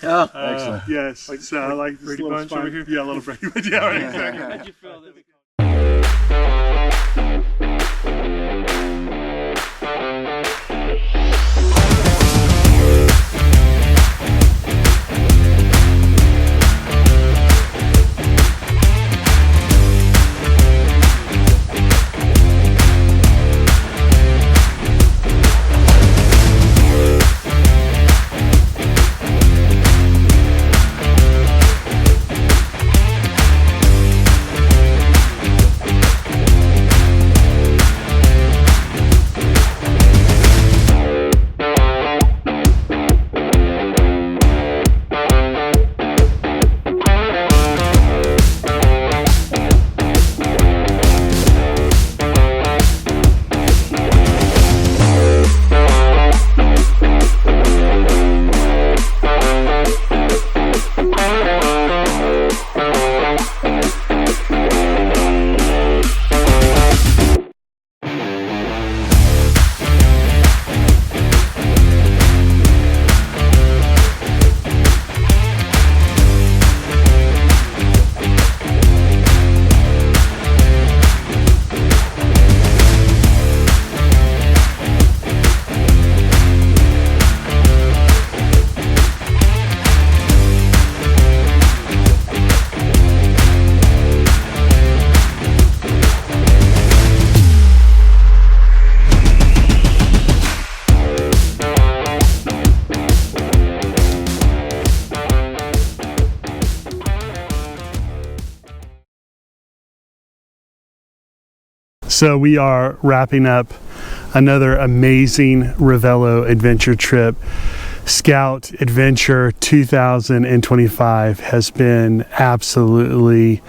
Oh, excellent. Yes. Like, So like Brady little Bunch over here? Yeah, a little Brady Bunch. Yeah, right, exactly. How'd you feel that? So we are wrapping up another amazing Ravello adventure trip. Scout Adventure 2025 has been absolutely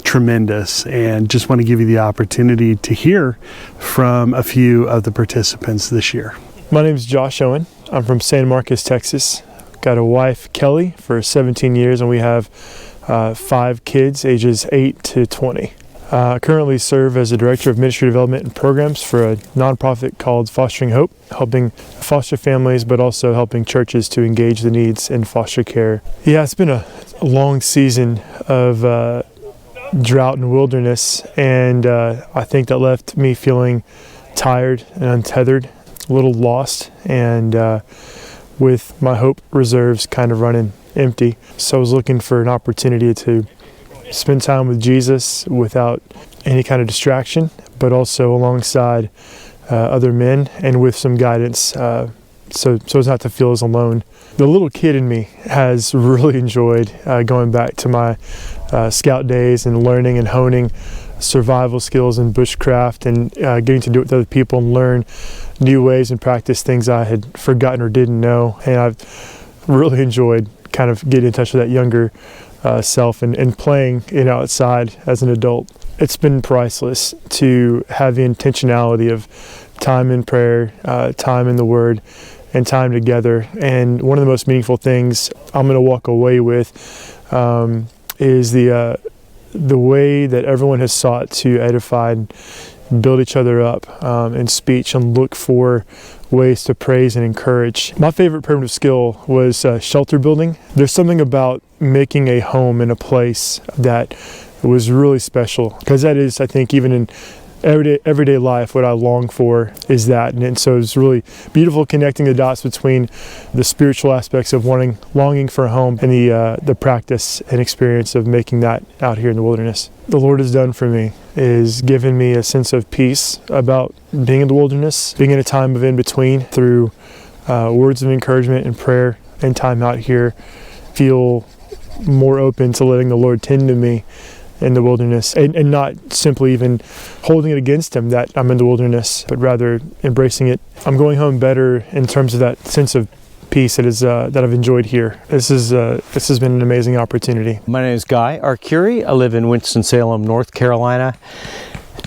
tremendous, and just want to give you the opportunity to hear from a few of the participants this year. My name is Josh Owen. I'm from San Marcos, Texas. Got a wife, Kelly, for 17 years, and we have 5 kids, ages 8 to 20. Currently serve as a Director of Ministry Development and Programs for a nonprofit called Fostering Hope, helping foster families, but also helping churches to engage the needs in foster care. Yeah, it's been a long season of drought and wilderness, and I think that left me feeling tired and untethered, a little lost, and with my hope reserves kind of running empty. So I was looking for an opportunity to spend time with Jesus without any kind of distraction, but also alongside other men and with some guidance, so as not to feel as alone. The little kid in me has really enjoyed going back to my scout days and learning and honing survival skills in bushcraft, and getting to do it with other people and learn new ways and practice things I had forgotten or didn't know. And I've really enjoyed kind of getting in touch with that younger self and playing outside as an adult. It's been priceless to have the intentionality of time in prayer, time in the Word, and time together. And one of the most meaningful things I'm going to walk away with is the way that everyone has sought to edify and build each other up in speech and look for ways to praise and encourage. My favorite primitive skill was shelter building. There's something about making a home in a place that was really special, because that is, I think, even in everyday life, what I long for is that. And so it's really beautiful connecting the dots between the spiritual aspects of longing for a home and the practice and experience of making that out here in the wilderness. The Lord has done for me is given me a sense of peace about being in the wilderness, being in a time of in-between, through words of encouragement and prayer and time out here. Feel more open to letting the Lord tend to me in the wilderness, and not simply even holding it against Him that I'm in the wilderness, but rather embracing it. I'm going home better in terms of that sense of peace that I've enjoyed here. This has been an amazing opportunity. My name is Guy Arcuri. I live in Winston-Salem, North Carolina,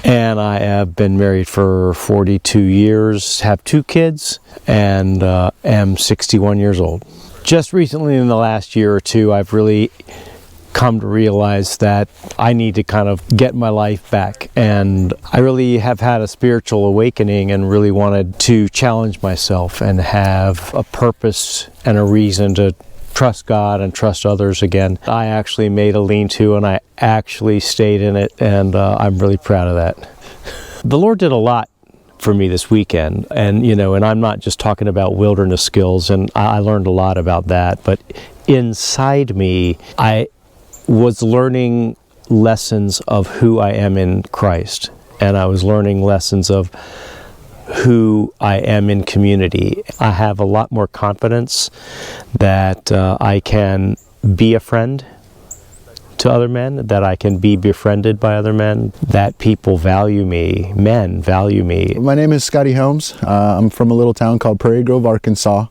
and I have been married for 42 years, have 2 kids, and am 61 years old. Just recently, in the last year or two, I've really come to realize that I need to kind of get my life back, and I really have had a spiritual awakening and really wanted to challenge myself and have a purpose and a reason to trust God and trust others again. I actually made a lean-to, and I actually stayed in it, and I'm really proud of that. The Lord did a lot for me this weekend, and and I'm not just talking about wilderness skills, and I learned a lot about that, but inside me, I was learning lessons of who I am in Christ, and I was learning lessons of who I am in community. I have a lot more confidence that I can be a friend to other men, that I can be befriended by other men, that people value me, men value me. My name is Scotty Holmes. I'm from a little town called Prairie Grove, Arkansas.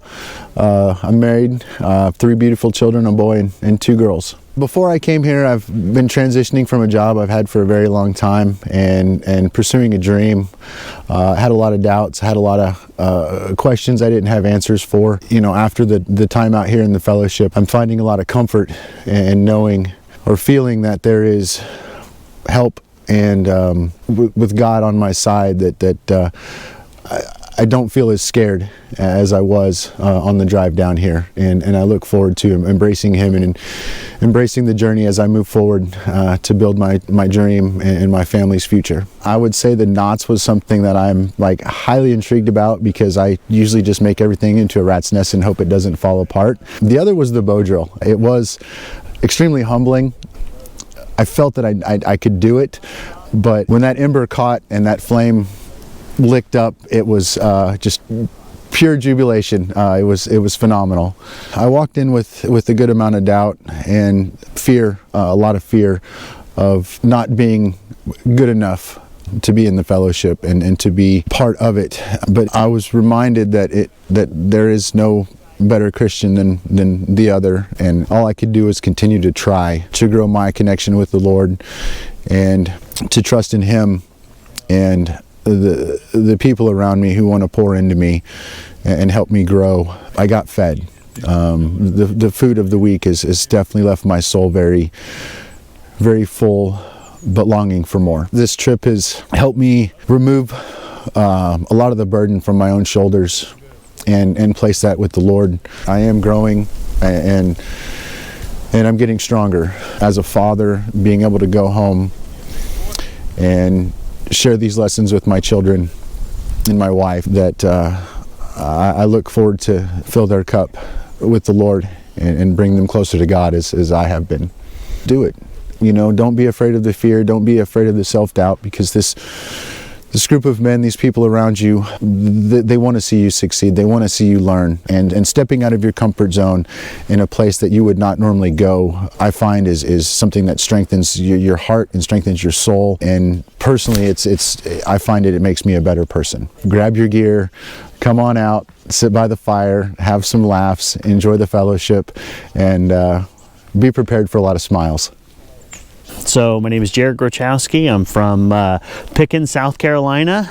I'm married, 3 beautiful children, a boy and 2 girls. Before I came here, I've been transitioning from a job I've had for a very long time and pursuing a dream. Had a lot of doubts, had a lot of questions I didn't have answers for. After the time out here in the fellowship, I'm finding a lot of comfort in knowing or feeling that there is help and with God on my side, that I don't feel as scared as I was on the drive down here, and I look forward to embracing Him and embracing the journey as I move forward to build my dream and my family's future. I would say the knots was something that I'm highly intrigued about, because I usually just make everything into a rat's nest and hope it doesn't fall apart. The other was the bow drill. It was extremely humbling. I felt that I could do it, but when that ember caught and that flame licked up, it was just pure jubilation. It was phenomenal. I walked in with a good amount of doubt and fear, a lot of fear of not being good enough to be in the fellowship and to be part of it. But I was reminded that there is no better Christian than the other, and all I could do is continue to try to grow my connection with the Lord and to trust in Him and the people around me who want to pour into me and help me grow. I got fed. The food of the week has definitely left my soul very, very full, but longing for more. This trip has helped me remove a lot of the burden from my own shoulders and place that with the Lord. I am growing and I'm getting stronger as a father, being able to go home and share these lessons with my children and my wife, that I look forward to fill their cup with the Lord and bring them closer to God as I have been. Do it. Don't be afraid of the fear. Don't be afraid of the self-doubt, because this group of men, these people around you, they want to see you succeed. They want to see you learn. And stepping out of your comfort zone in a place that you would not normally go, I find is something that strengthens your heart and strengthens your soul. And personally, I find it makes me a better person. Grab your gear, come on out, sit by the fire, have some laughs, enjoy the fellowship, and be prepared for a lot of smiles. So my name is Jared Grochowski. I'm from Pickens, South Carolina.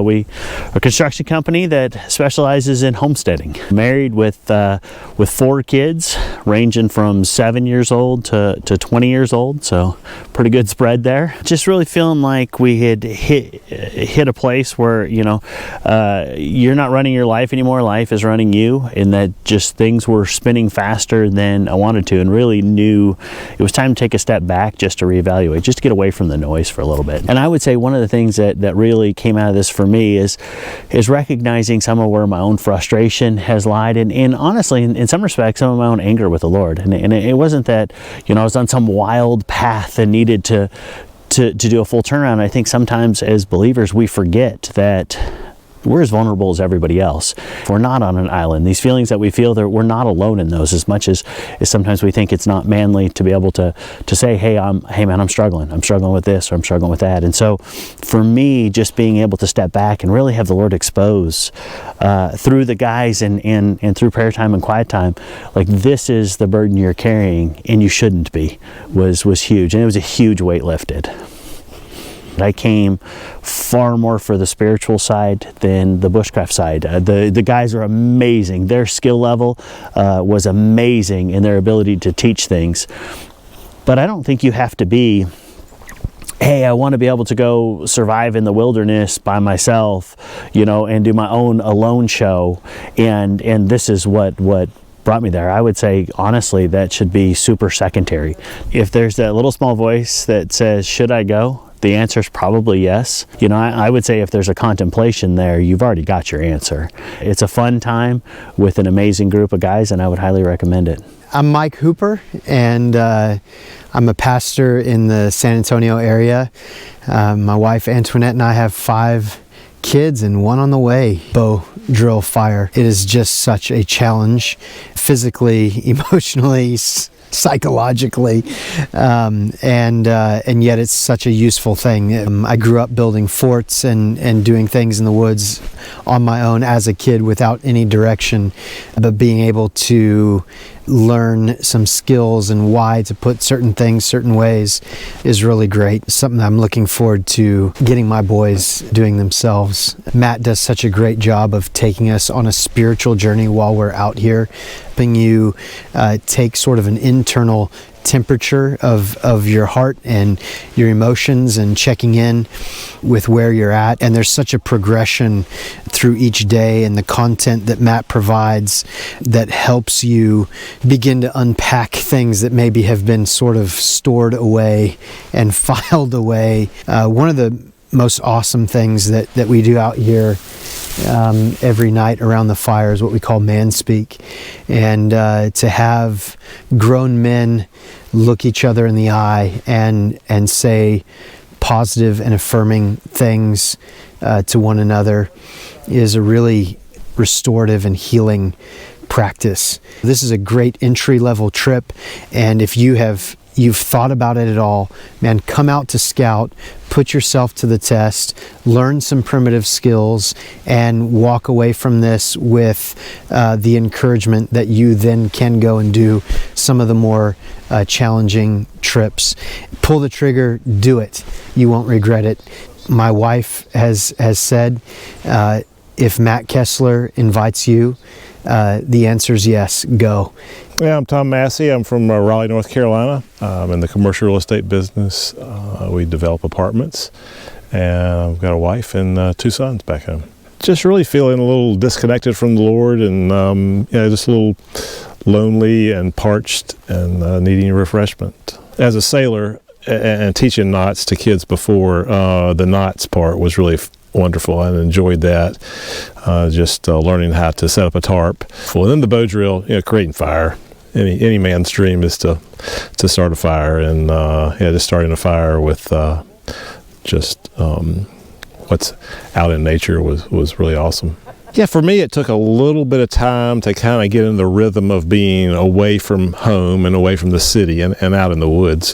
We are a construction company that specializes in homesteading. Married with 4 kids, ranging from 7 years old to 20 years old. So pretty good spread there. Just really feeling like we had hit a place where you're not running your life anymore. Life is running you, and that just things were spinning faster than I wanted to, and really knew it was time to take a step back, just to reevaluate, just to get away from the noise for a little bit. And I would say one of the things that really came out of this for me is recognizing some of where my own frustration has lied, and honestly, in some respects, some of my own anger with the Lord. And it wasn't that I was on some wild path and needed to do a full turnaround. I think sometimes as believers we forget that we're as vulnerable as everybody else. We're not on an island. These feelings that we feel, we're not alone in those, as much as sometimes we think it's not manly to be able to say, hey man, I'm struggling with this, or I'm struggling with that. And so for me, just being able to step back and really have the Lord expose through the guys and through prayer time and quiet time, like, this is the burden you're carrying and you shouldn't be, was huge. And it was a huge weight lifted. I came far more for the spiritual side than the bushcraft side. The guys are amazing. Their skill level was amazing in their ability to teach things. But I don't think you have to be, hey, I want to be able to go survive in the wilderness by myself, and do my own alone show. And this is what brought me there. I would say, honestly, that should be super secondary. If there's that little small voice that says, should I go? The answer is probably yes. You know, I would say if there's a contemplation there, you've already got your answer. It's a fun time with an amazing group of guys, and I would highly recommend it. I'm Mike Hooper, and I'm a pastor in the San Antonio area. My wife Antoinette and I have 5 kids and 1 on the way. Bow drill fire. It is just such a challenge, physically, emotionally, psychologically, and yet it's such a useful thing. I grew up building forts and doing things in the woods on my own as a kid without any direction, but being able to learn some skills and why to put certain things certain ways is really great. Something I'm looking forward to getting my boys doing themselves. Matt does such a great job of taking us on a spiritual journey while we're out here, helping you take sort of an internal temperature of your heart and your emotions and checking in with where you're at. And there's such a progression through each day and the content that Matt provides that helps you begin to unpack things that maybe have been sort of stored away and filed away. One of the most awesome things that we do out here every night around the fire is what we call man speak, and to have grown men look each other in the eye and say positive and affirming things to one another is a really restorative and healing practice. This is a great entry-level trip, and if you've thought about it at all, man, come out to Scout, put yourself to the test, learn some primitive skills, and walk away from this with the encouragement that you then can go and do some of the more challenging trips. Pull the trigger, do it. You won't regret it. My wife has said, if Matt Kessler invites you, the answer is yes, go. Yeah, I'm Tom Massey. I'm from Raleigh, North Carolina. I'm in the commercial real estate business. We develop apartments, and I've got a wife and 2 sons back home. Just really feeling a little disconnected from the Lord, and just a little lonely and parched and needing refreshment. As a sailor and teaching knots to kids before, the knots part was really wonderful. I enjoyed that, just learning how to set up a tarp. Well, then the bow drill, creating fire. Any man's dream is to start a fire, and just starting a fire with what's out in nature was really awesome. Yeah, for me, it took a little bit of time to kind of get in the rhythm of being away from home and away from the city and out in the woods.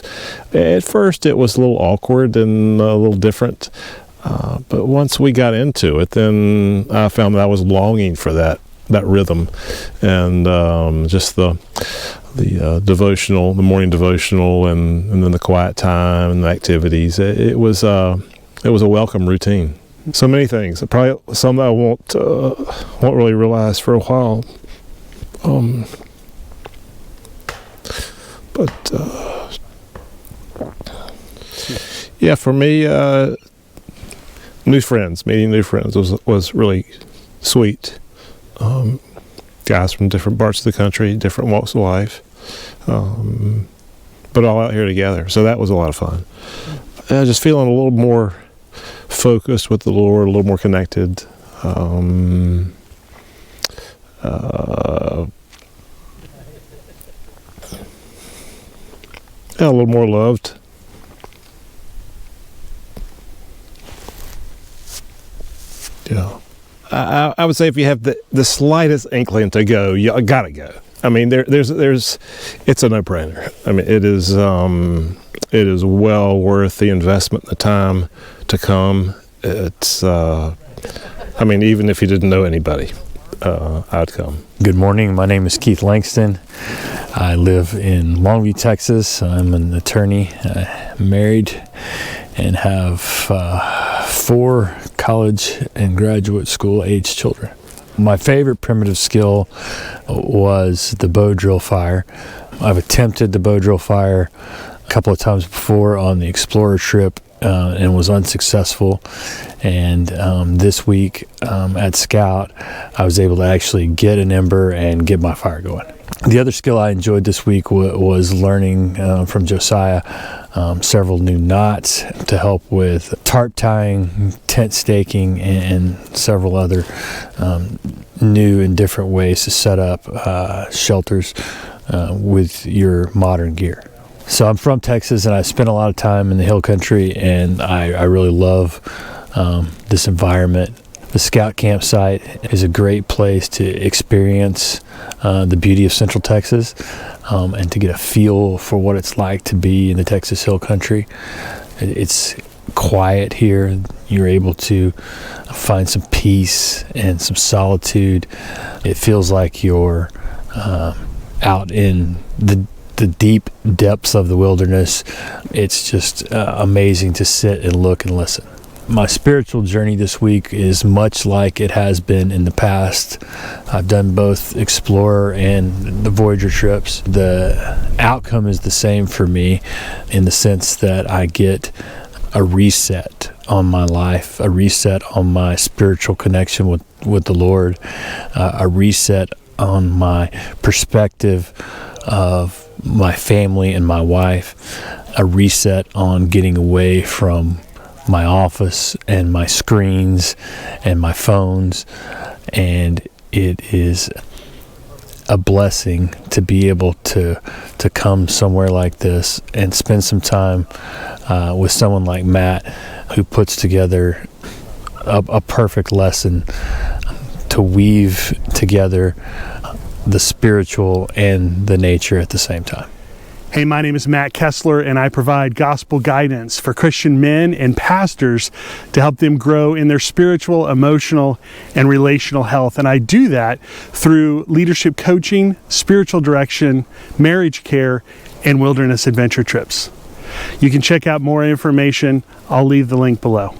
At first, it was a little awkward and a little different. But once we got into it, then I found that I was longing for that rhythm, and just the devotional, the morning devotional, and then the quiet time and the activities. It was a welcome routine. So many things. Probably some that I won't really realize for a while. Yeah, for me. Meeting new friends was really sweet. Guys from different parts of the country, different walks of life, but all out here together. So that was a lot of fun. Just feeling a little more focused with the Lord, a little more connected. A little more loved. Yeah, I would say if you have the slightest inkling to go, you gotta go. I mean, there's it's a no-brainer. I mean, it is well worth the investment, the time to come. It's even if you didn't know anybody, I'd come. Good morning. My name is Keith Langston. I live in Longview, Texas. I'm an attorney, married, and have 4 college and graduate school age children. My favorite primitive skill was the bow drill fire. I've attempted the bow drill fire a couple of times before on the Explorer trip and was unsuccessful. And this week at Scout, I was able to actually get an ember and get my fire going. The other skill I enjoyed this week was learning from Josiah several new knots to help with tarp tying, tent staking, and several other new and different ways to set up shelters with your modern gear. So I'm from Texas, and I spent a lot of time in the hill country, and I really love this environment. The Scout campsite is a great place to experience the beauty of Central Texas and to get a feel for what it's like to be in the Texas Hill Country. It's quiet here. You're able to find some peace and some solitude. It feels like you're out in the deep depths of the wilderness. It's just amazing to sit and look and listen. My spiritual journey this week is much like it has been in the past. I've done both Explorer and the Voyager trips. The outcome is the same for me in the sense that I get a reset on my life, a reset on my spiritual connection with the Lord, a reset on my perspective of my family and my wife, a reset on getting away from my office and my screens and my phones. And it is a blessing to be able to come somewhere like this and spend some time with someone like Matt, who puts together a perfect lesson to weave together the spiritual and the nature at the same time. Hey, my name is Matt Kessler, and I provide gospel guidance for Christian men and pastors to help them grow in their spiritual, emotional, and relational health. And I do that through leadership coaching, spiritual direction, marriage care, and wilderness adventure trips. You can check out more information. I'll leave the link below.